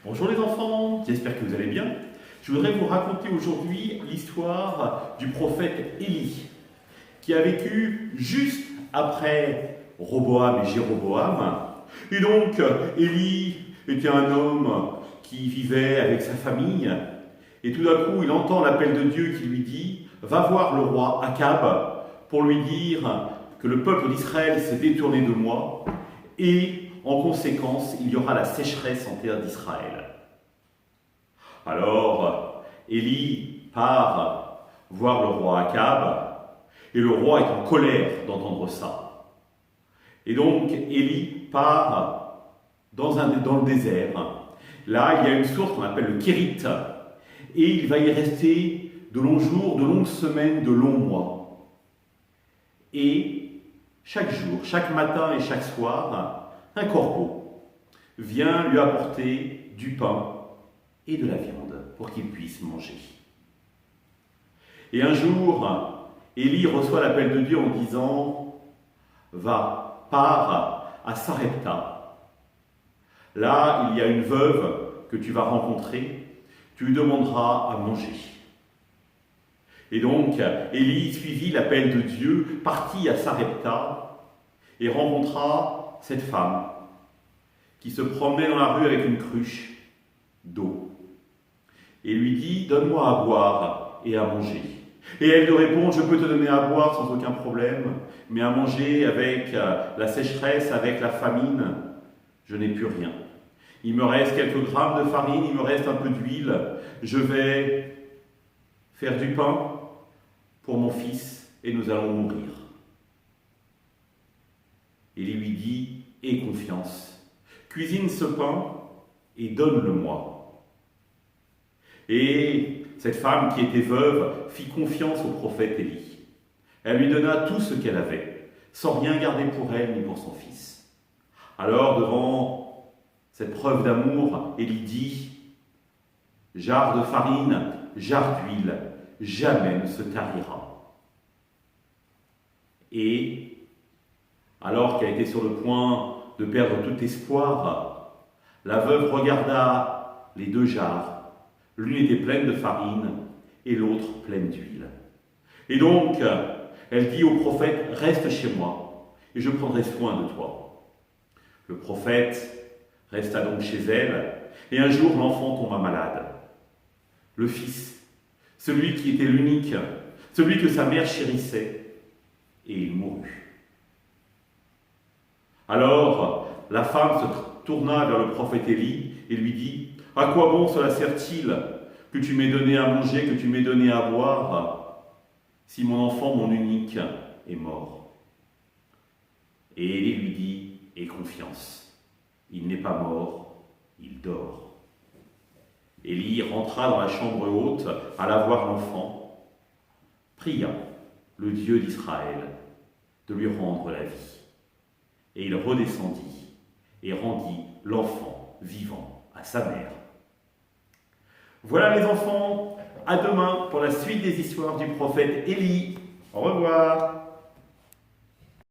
Bonjour les enfants, j'espère que vous allez bien. Je voudrais vous raconter aujourd'hui l'histoire du prophète Élie, qui a vécu juste après Roboam et Jéroboam. Et donc, Élie était un homme qui vivait avec sa famille, et tout d'un coup, il entend l'appel de Dieu qui lui dit « Va voir le roi Akab pour lui dire que le peuple d'Israël s'est détourné de moi, et en conséquence, il y aura la sécheresse en terre d'Israël. » Alors, Élie part voir le roi Akab, et le roi est en colère d'entendre ça. Et donc, Élie part dans le désert. Là, il y a une source qu'on appelle le Kérit, et il va y rester de longs jours, de longues semaines, de longs mois. Et chaque jour, chaque matin et chaque soir, un corbeau vient lui apporter du pain et de la viande pour qu'il puisse manger. Et un jour, Élie reçoit l'appel de Dieu en disant « Va, pars à Sarepta. Là, il y a une veuve que tu vas rencontrer, tu lui demanderas à manger. » Et donc, Élie suivit l'appel de Dieu, partit à Sarepta et rencontra cette femme qui se promenait dans la rue avec une cruche d'eau et lui dit « Donne-moi à boire et à manger. » Et elle lui répond « Je peux te donner à boire sans aucun problème, mais à manger avec la sécheresse, avec la famine, je n'ai plus rien. Il me reste quelques grammes de farine, il me reste un peu d'huile, je vais faire du pain pour mon fils et nous allons mourir. » Élie lui dit « Aie confiance, cuisine ce pain et donne-le-moi. » Et cette femme qui était veuve fit confiance au prophète Élie. Elle lui donna tout ce qu'elle avait, sans rien garder pour elle ni pour son fils. Alors, devant cette preuve d'amour, Élie dit « Jarre de farine, jarre d'huile, jamais ne se tarira. » Et, alors qu'elle était sur le point de perdre tout espoir, la veuve regarda les deux jarres. L'une était pleine de farine et l'autre pleine d'huile. Et donc, elle dit au prophète « Reste chez moi et je prendrai soin de toi. » Le prophète resta donc chez elle et un jour l'enfant tomba malade. Le fils, celui qui était l'unique, celui que sa mère chérissait, et il mourut. Alors, la femme se tourna vers le prophète Élie et lui dit « À quoi bon cela sert-il que tu m'aies donné à manger, que tu m'aies donné à boire, si mon enfant, mon unique, est mort ?» Et Élie lui dit « Aie confiance, il n'est pas mort, il dort. » Élie rentra dans la chambre haute, alla voir l'enfant, pria le Dieu d'Israël de lui rendre la vie. Et il redescendit et rendit l'enfant vivant à sa mère. Voilà les enfants, à demain pour la suite des histoires du prophète Élie. Au revoir.